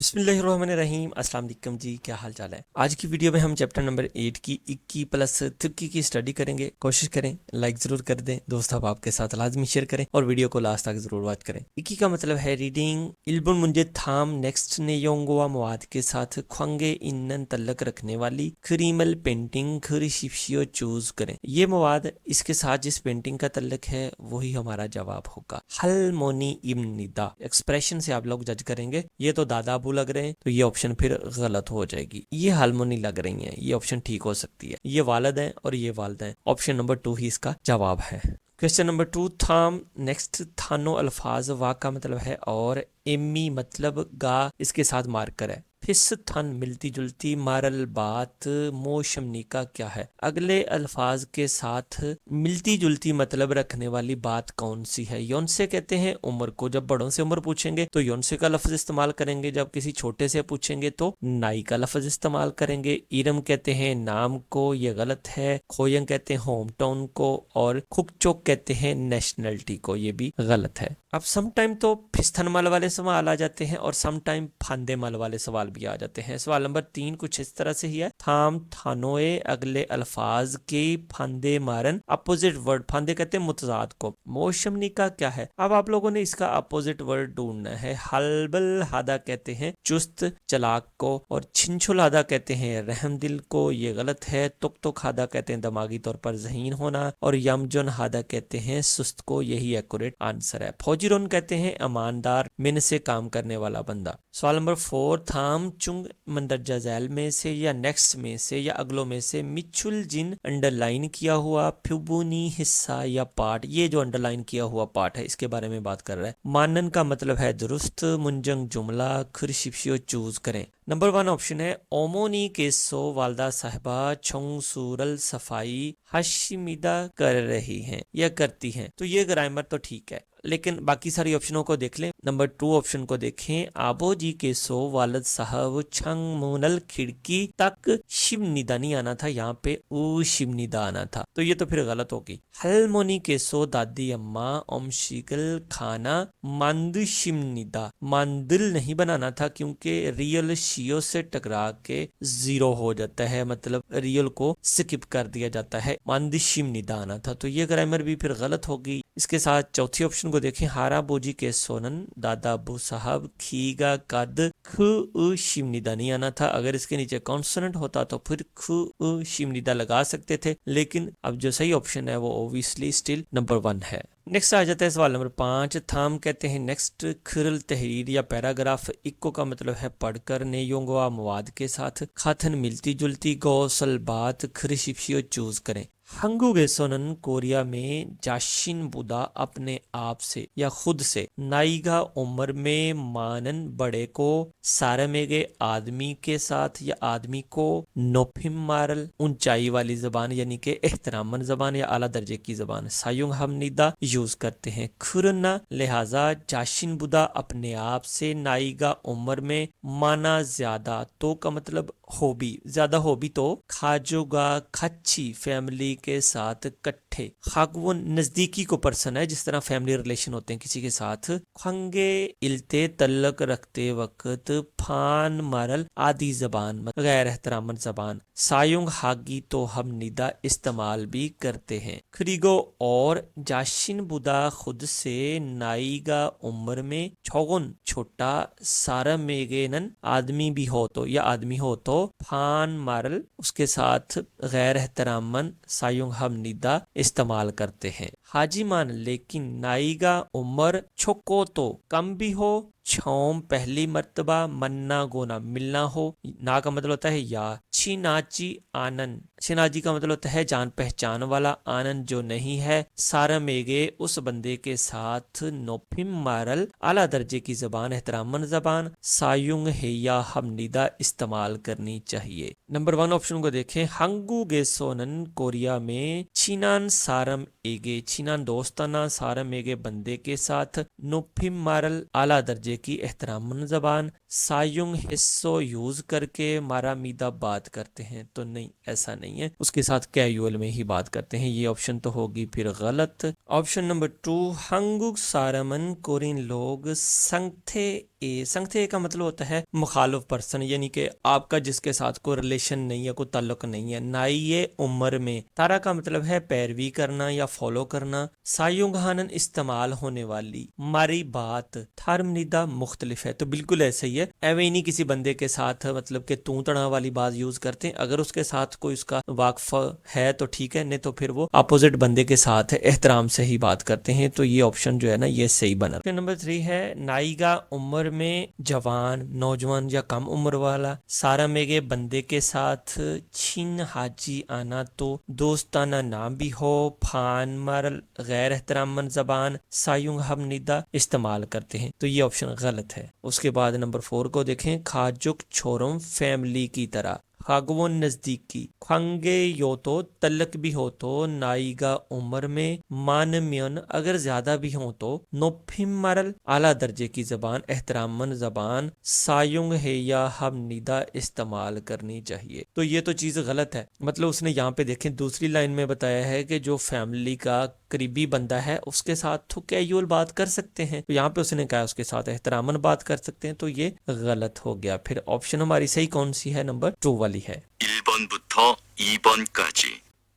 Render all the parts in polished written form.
बिस्मिल्लाहिर्रहमानिर्रहीम। अस्सलाम वालेकुम जी, क्या हाल चाल है। आज की वीडियो में हम चैप्टर नंबर 8 की इक्की प्लस तुर्की की स्टडी करेंगे। कोशिश करें लाइक जरूर कर दें, दोस्त आप के साथ लाजमी शेयर करें और वीडियो को लास्ट तक जरूर वॉच करें। इक्की का मतलब है रीडिंग। इल्बुन मुंजे थाम नेक्स्ट ने योंगवा मवाद के साथ ख्वांगे इन्नन तल्लक रखने वाली क्रीमल पेंटिंग खरी शिप्शियो चूज करें। ये मवाद इसके साथ जिस पेंटिंग का तल्लक है वही हमारा जवाब होगा। हल मोनी इब्न निदा एक्सप्रेशन से आप लोग जज करेंगे। ये तो दादा अबू लग रहे हैं तो ये ऑप्शन फिर गलत हो जाएगी। ये हालमोनी लग रही हैं, ये ऑप्शन ठीक हो सकती है। ये वालिद हैं और ये वालिदा हैं। ऑप्शन नंबर 2 ही इसका जवाब है। क्वेश्चन नंबर 2 थाम नेक्स्ट थानो अल्फाज वा का मतलब है और एमी मतलब गा इसके साथ मार्कर है। फिस थन मिलती जुलती मारल बात मोशमनी का क्या है। अगले अल्फाज के साथ मिलती जुलती मतलब रखने वाली बात कौन सी है। यौन से कहते हैं उम्र को। जब बड़ों से उम्र पूछेंगे तो यौन से का लफ्ज इस्तेमाल करेंगे। जब किसी छोटे से पूछेंगे तो नाई का लफ्ज इस्तेमाल करेंगे। इरम कहते हैं नाम को, ये गलत है। खोयंग कहते हैं होम टाउन को और खुकचोक कहते हैं नेशनलिटी को, ये भी गलत है। अब सम टाइम तो फिस्थन मल वाले सवाल आ जाते हैं और सम टाइम फांदे मल वाले सवाल भी आ जाते हैं। सवाल नंबर 3 कुछ इस तरह से ही है। थाम थानोए अगले अल्फाज के फांदे मारन अपोजिट वर्ड। फांदे कहते हैं मुतजाद को। मोशमनी का क्या है। अब आप लोगों ने इसका अपोजिट वर्ड ढूंढना है। हलबल हादा कहते हैं चुस्त चलाक को और छिंछुल हादा कहते हैं रहमदिल को, ये गलत है। तुक हादा कहते हैं दिमागी तौर पर ज़हीन होना और यमजुन हादा कहते हैं सुस्त को, यही एक्यूरेट आंसर है। फौजीरोन कहते हैं ईमानदार मिन से काम करने वाला बंदा। सवाल नंबर 4 थाम चुंग मंदरजा झैल में से या नेक्स्ट में से या अगलों में से मिचुल जिन अंडरलाइन किया हुआ फ्युबुनी हिस्सा या पार्ट। ये जो अंडरलाइन किया हुआ पार्ट है इसके बारे में बात कर रहा है। मानन का मतलब है दुरुस्त। मुंजंग जुमला खुरशिप्शियो चूज करें। नंबर 1 ऑप्शन है ओमोनी केसो वालदा साहिबा छोंग सूरल सफाई हशीमिदा कर रही हैं या करती हैं। तो ये ग्रामर तो ठीक है, लेकिन बाकी सारी ऑप्शनों को देख लें। नंबर 2 ऑप्शन को देखें। आबो जी के सो वालद साहब छंग मुनल खिड़की तक शिवनिदा नहीं आना था, यहाँ पे ऊ शिवनिदा आना था, तो ये तो फिर गलत होगी। हलमोनी के सो दादी अम्मा ओमशिकल खाना मंद शिवनिदा। मंदिल नहीं बनाना था क्योंकि रियल शियो से टकरा के जीरो हो जाता है, मतलब रियल को स्किप कर दिया जाता है। मंद शिवनिदा आना था, तो ये ग्रामर भी फिर गलत होगी। इसके साथ चौथी ऑप्शन को देखें। हारा बोजी के सोनन दादा अबू साहब खीगा कद खु शिवनिदा नहीं आना था। अगर इसके नीचे कॉन्सोनेंट होता तो फिर खु शिवनिदा लगा सकते थे, लेकिन अब जो सही ऑप्शन है वो ओबियसली स्टिल नंबर 1 है। नेक्स्ट आ जाता है सवाल नंबर 5 थाम कहते हैं नेक्स्ट खिरल तहरीर या पैराग्राफ। इक्को का मतलब है पढ़कर, नेयोंगवा मवाद के साथ, खाथन मिलती जुलती, गौसल बात, खरिशिप्शियो चूज करें। हंगुगे सोनन कोरिया में जाशिन बुदा अपने आप से या खुद से, नाइगा उम्र में मानन बड़े को, सारमेगे आदमी के साथ या आदमी को, नोफिम मारल ऊंचाई वाली जबान यानी कि एहतरामन जबान या आला दर्जे की जबान, सायुंग हम निदा यूज करते हैं। खुरना लिहाजा जाशिन बुदा अपने आप से, नाइगा उम्र में, माना ज्यादा, तो का मतलब हॉबी, ज्यादा हॉबी तो खाजोगा खच्ची फैमिली के साथ कट्ठे। खाक वो नजदीकी को पर्सन है, जिस तरह फैमिली रिलेशन होते हैं किसी के साथ। खंगे इल्ते तल्लक रखते वक्त, फान मारल आदि जबान गैर एहतरामन जबान। सायुंग हागी तो हम निदा इस्तेमाल भी करते हैं। खरीगो और जाशिन बुदा खुद से, नाइगा उम्र में, छोगुन छोटा, सारा मेगेनन आदमी भी हो तो या आदमी हो तो, फान मारल उसके साथ गैर एहतरामन सायुंग हम निदा इस्तेमाल करते हैं। हाजी मान लेकिन नाइगा उम्र छोको तो कम भी हो, छोम पहली मर्तबा, मन्ना गोना मिलना हो, ना का मतलब होता है या। छिनाची आनंद, छिनाजी का मतलब होता है जान पहचान वाला, आनंद जो नहीं है। सारा मेगे उस बंदे के साथ, नोफिम मारल आला दर्जे की जबान एहतरामन जबान, सायुंग है या हमनिदा इस्तेमाल करनी चाहिए। नंबर 1 ऑप्शन को देखें। हंगू गे सोनन कोरिया में, छिनान सारम एगे, छिनान दोस्ताना, सारम एगे बंदे के साथ, नोफिम मारल आला दर्जे की एहतरामन जबान, सायुंग हिस्सो यूज करके मारामीदा बात करते हैं, तो नहीं, ऐसा नहीं है, उसके साथ कैजुअल में ही बात करते हैं। ये ऑप्शन तो होगी फिर गलत। ऑप्शन नंबर 2, हंगुक सारामन कोरियन लोग संगथे ए, संगथे का मतलब होता है मुखालिफ पर्सन, यानी कि आपका जिसके साथ कोई रिलेशन नहीं है, कोई ताल्लुक नहीं है। नाई ये उम्र में, तारा का मतलब है पैरवी करना या फॉलो करना। सायुंगहानन इस्तेमाल होने वाली, मारी बात थारमनिदा मुख्तलिफ है, तो बिल्कुल ऐसे ही है। एवं ही नहीं किसी बंदे के साथ मतलब कि तू तड़ा वाली बात यूज करते हैं, अगर उसके साथ कोई उसका वाकफ है तो ठीक है, नहीं तो फिर वो अपोजिट बंदे के साथ एहतराम से ही बात करते हैं। तो ये ऑप्शन जो है ना ये सही बना। नंबर 3 है नाइगा उम्र में जवान, नौजवान या कम उम्र वाला। सारा मेगे बंदे के साथ छिन हाजी आना, तो दोस्ताना नाम भी हो, फान मरल गैर एहतरामन जबान सायुंग हम निदा इस्तेमाल करते हैं, तो ये ऑप्शन गलत है। उसके बाद नंबर 4 को देखें, खाजुक छोरम फैमिली की तरह, खागवो नजदीकी, खंगे यो तो तलक भी हो तो, नाईगा उम्र में, मानम्यन अगर ज्यादा भी हो तो, नोफिम मरल आला दर्जे की जबान एहतरामन जबान सायुंग है या हम निदा इस्तेमाल करनी चाहिए। तो ये तो चीज गलत है, मतलब उसने यहाँ पे देखें दूसरी लाइन में बताया है कि जो फैमिली का करीबी बंदा है उसके साथ तो कैजुअल बात कर सकते हैं, तो यहाँ पे उसने कहा उसके साथ एहतरामन बात कर सकते हैं, तो ये गलत हो गया। फिर ऑप्शन हमारी सही कौन सी है? नंबर 2 वाली है। 1번부터 2번까지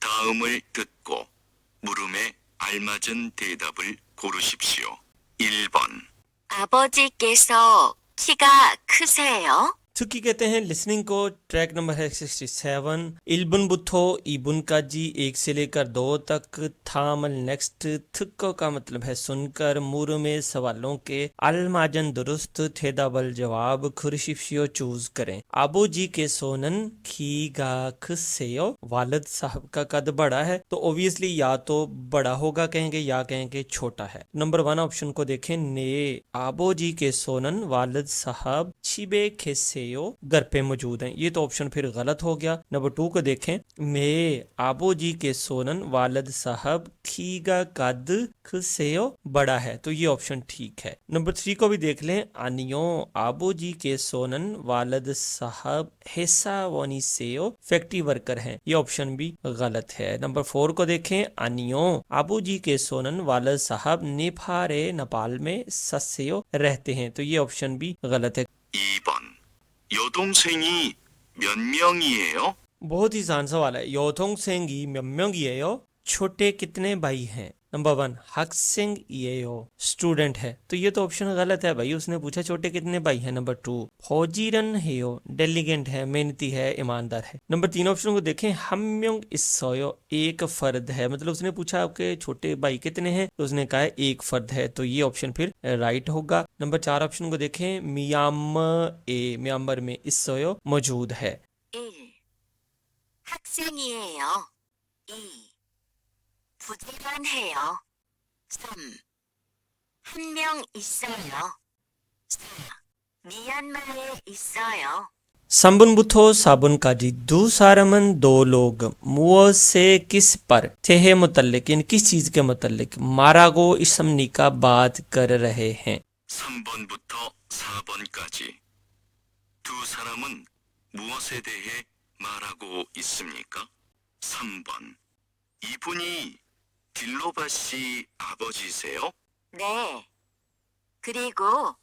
다음을 듣고 물음에 알맞은 대답을 고르십시오. 1번. 아버지께서 키가 크세요? थुकी कहते हैं लिसनिंग को। ट्रैक नंबर है 67। इल्बुन बुथो इबुन का जी 1 से लेकर 2 तक। थामल नेक्स्ट। थुक्को का मतलब है सुनकर। मुर में सवालों के। अलमाजन दुरुस्त। थेदाबल जवाब। खुरशिफियो चूज करें। आबू जी के सोनन खीगा खसेयो, वालिद साहब का कद बड़ा है, तो ओबियसली या तो बड़ा होगा कहेंगे या कहेंगे छोटा है। नंबर 1 ऑप्शन को देखें, ने आबो जी के सोनन वालिद साहब छिबे खेसे घर पे मौजूद हैं, ये तो ऑप्शन फिर गलत हो गया। नंबर 2 को देखें, मे आबो जी के सोनन वालिद साहब खीगा कद खसेयो बड़ा है, तो ये ऑप्शन ठीक है। नंबर 3 को भी देख लें, आनियो आबो जी के सोनन वालिद साहब हिस्सा वनी सेयो फैक्ट्री वर्कर हैं, ये ऑप्शन भी गलत है। नंबर 4 को देखें, आनियो आबू जी के सोनन वालिद साहब नेपारे नेपाल में ससेयो रहते हैं, तो ये ऑप्शन भी गलत है। 2번. 여동생이 몇 명이에요? बहुत ही आसान सवाल है। योथोंग सेंगी म्यम्योंगियो, छोटे कितने भाई हैं? नंबर 1 हक सिंह येयो स्टूडेंट है, तो ये तो ऑप्शन गलत है भाई, उसने पूछा छोटे कितने भाई हैं। नंबर 2 फौजीरन हेयो डेलीगेंट है, मेहनती है, ईमानदार है। नंबर 3 ऑप्शन को देखें, हमयोंग इसोयो एक फर्द है, मतलब उसने पूछा आपके छोटे भाई कितने हैं, तो उसने कहा एक फर्द है, तो ये ऑप्शन फिर राइट होगा। नंबर 4 ऑप्शन को देखें, म्यांमार में इसोयो मौजूद है। 1. 학생이에요. 2. 부지런해요. 3. 한 명 있어요. 4. 미얀마에 있어요. संबुनबुथो साबुन काजी दू सारमन दो लोग मुआ से किस पर थे मुतल्लिक, यानी किस चीज के मुतल्लिक मारागो इसमनी का बात कर रहे हैं। 3번부터 4번까지 두 사람은 무엇에 대해 말하고 있습니까? 3번. 이분이 딜로바 씨 아버지세요? 네. 그리고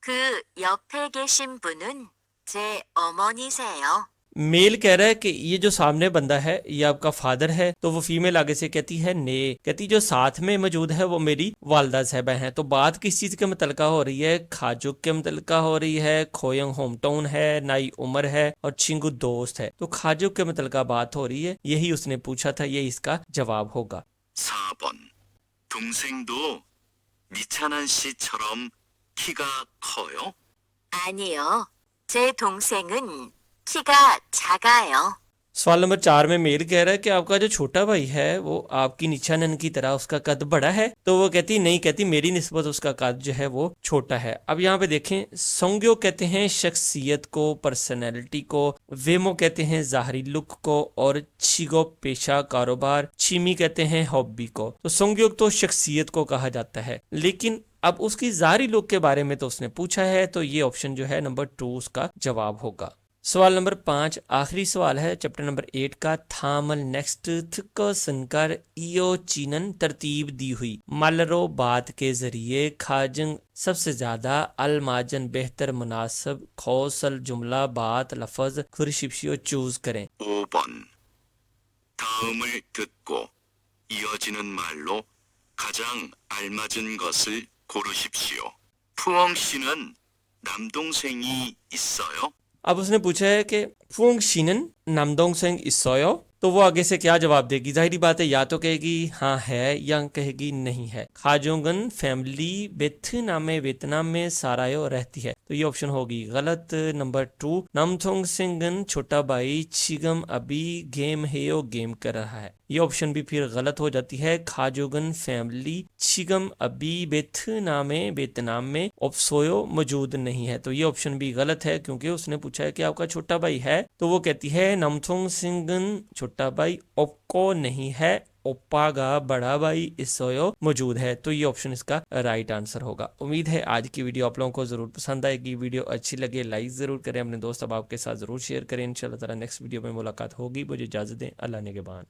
그 옆에 계신 분은 제 어머니세요. मेल कह रहा है कि ये जो सामने बंदा है ये आपका फादर है, तो वो फीमेल आगे से कहती है ने, कहती जो साथ में मौजूद है वो मेरी वालदा साहबा हैं। तो बात किस चीज के मुतलका हो रही है? खाजुक के मुतलका हो रही है, खोयंग होम टाउन है, नाई उमर है और चिंगू दोस्त है, तो खाजुक के मुतलका बात हो रही है, यही उसने पूछा था, ये इसका जवाब होगा। 4번. 동생도 미찬한 씨처럼 키가 커요? 아니요. 제 동생은 키가 작아요. सवाल नंबर 4 में मेल कह रहा है कि आपका जो छोटा भाई है वो आपकी निशानन की तरह उसका कद बड़ा है, तो वो कहती नहीं, कहती मेरी निस्बत उसका कद जो है वो छोटा है। अब यहाँ पे देखें, सोंग्यो कहते हैं शख्सियत को, पर्सनैलिटी को, वेमो कहते हैं ज़ाहरी लुक को और छिगो पेशा कारोबार, छिमी कहते हैं हॉबी को। तो सोंग्यो तो शख्सियत को कहा जाता है, लेकिन अब उसकी जारी लुक के बारे में तो उसने पूछा है, तो ये ऑप्शन जो है नंबर 2 उसका जवाब होगा। सवाल नंबर 5 आखिरी सवाल है चैप्टर नंबर 8 का। थामल नेक्स्ट थक सुनकर इयो चीनन तरतीब दी हुई मलरो बात के जरिए खाजंग सबसे ज्यादा अलमाजन बेहतर मुनासिब खौसल जुमला बात लफज खुरशिप्शियो चूज करें। 5번. 다음을 듣고 이어지는 말로 가장 알맞은 것을 고르십시오. 푸엉 씨는 남동생이 있어요? अब उसने पूछा है कि फुंग शिनन नामदोंग सेंग इसोयो, तो वो आगे से क्या जवाब देगी? जाहिर बात है या तो कहेगी हाँ है या कहेगी नहीं है। खाजोंगन फैमिली वियतनाम में सारायो रहती है, तो ये ऑप्शन होगी गलत नंबर 2। नामथोंग सिंगन छोटा भाई छिगम अभी गेम हेयो गेम कर रहा है, ये ऑप्शन भी फिर गलत हो जाती है। खाजोगन फैमिली छिगम अभी वियतनाम में ओप्सोयो मौजूद नहीं है, तो ये ऑप्शन भी गलत है क्योंकि उसने पूछा है कि आपका छोटा भाई है, तो वो कहती है नमथोंग सिंगन छोटा भाई ओप्को नहीं है, ओप्पा का बड़ा भाई इसोयो मौजूद है, तो ये ऑप्शन इसका राइट आंसर होगा। उम्मीद है आज की वीडियो आप लोगों को जरूर पसंद आएगी। वीडियो अच्छी लगे लाइक जरूर करें, अपने दोस्त अब आपके साथ जरूर शेयर करें। इंशाल्लाह ताला नेक्स्ट वीडियो में मुलाकात होगी। मुझे इजाजत दें, अल्लाह ने के बाद।